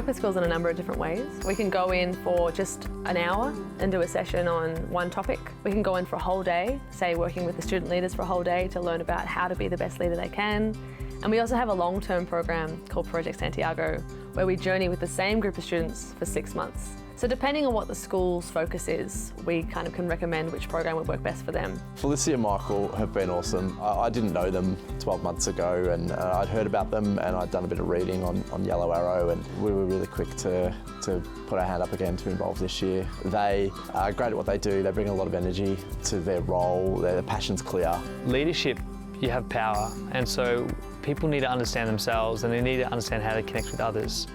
work with schools in a number of different ways. We can go in for just an hour and do a session on one topic. We can go in for a whole day, say working with the student leaders for a whole day to learn about how to be the best leader they can. And we also have a long-term program called Project Santiago, where we journey with the same group of students for 6 months. So depending on what the school's focus is, we kind of can recommend which program would work best for them. Felicity and Michael have been awesome. I didn't know them 12 months ago, and I'd heard about them and I'd done a bit of reading on Yellow Arrow, and we were really quick to put our hand up again to involve this year. They are great at what they do. They bring a lot of energy to their role. Their passion's clear. Leadership, you have power, and so people need to understand themselves and they need to understand how to connect with others.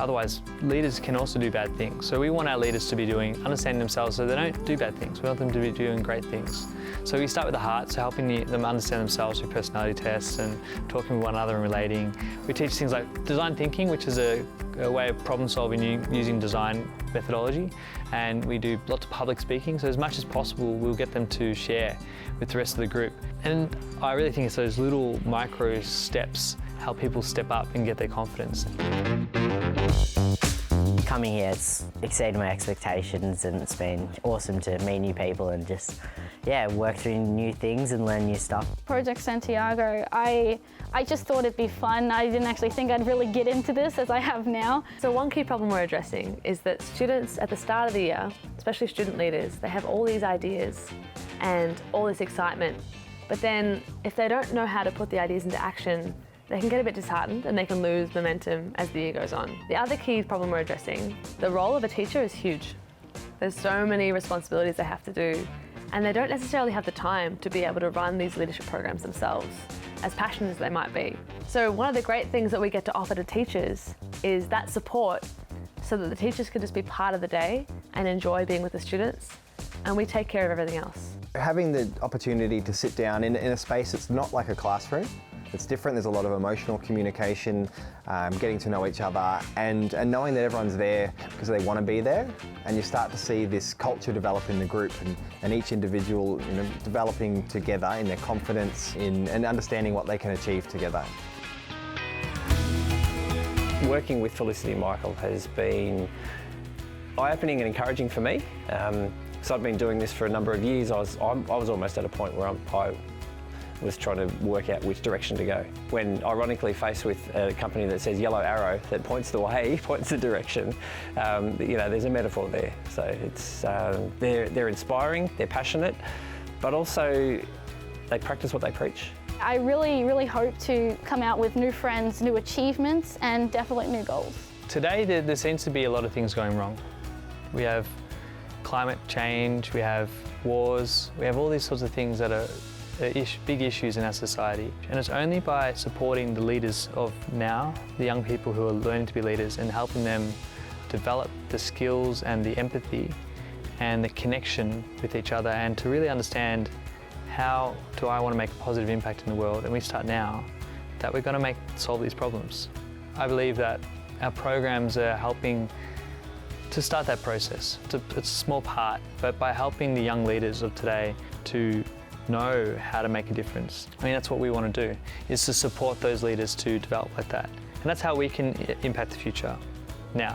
Otherwise, leaders can also do bad things. So we want our leaders to be understanding themselves so they don't do bad things. We want them to be doing great things. So we start with the heart, so helping them understand themselves through personality tests and talking with one another and relating. We teach things like design thinking, which is a way of problem solving using design methodology. And we do lots of public speaking, so as much as possible, we'll get them to share with the rest of the group. And I really think it's those little micro steps help people step up and get their confidence. Coming here, it's exceeded my expectations, and it's been awesome to meet new people and just, work through new things and learn new stuff. Project Santiago, I just thought it'd be fun. I didn't actually think I'd really get into this as I have now. So one key problem we're addressing is that students at the start of the year, especially student leaders, they have all these ideas and all this excitement, but then if they don't know how to put the ideas into action, they can get a bit disheartened and they can lose momentum as the year goes on. The other key problem we're addressing, the role of a teacher is huge. There's so many responsibilities they have to do, and they don't necessarily have the time to be able to run these leadership programs themselves, as passionate as they might be. So one of the great things that we get to offer to teachers is that support so that the teachers can just be part of the day and enjoy being with the students, and we take care of everything else. Having the opportunity to sit down in a space that's not like a classroom, it's different. There's a lot of emotional communication, getting to know each other, and knowing that everyone's there because they want to be there, and you start to see this culture develop in the group, and each individual developing together in their confidence and understanding what they can achieve together. Working with Felicity and Michael has been eye-opening and encouraging for me. So I've been doing this for a number of years. I was almost at a point where I was trying to work out which direction to go. When ironically faced with a company that says Yellow Arrow, that points the way, points the direction, there's a metaphor there. So it's they're inspiring, they're passionate, but also they practice what they preach. I really, really hope to come out with new friends, new achievements, and definitely new goals. Today, there seems to be a lot of things going wrong. We have climate change, we have wars, we have all these sorts of things that are big issues in our society. And it's only by supporting the leaders of now, the young people who are learning to be leaders, and helping them develop the skills and the empathy and the connection with each other, and to really understand how do I want to make a positive impact in the world, and we start now, that we're going to solve these problems. I believe that our programs are helping to start that process. It's a small part, but by helping the young leaders of today to know how to make a difference. I mean, that's what we want to do, is to support those leaders to develop like that. And that's how we can impact the future now.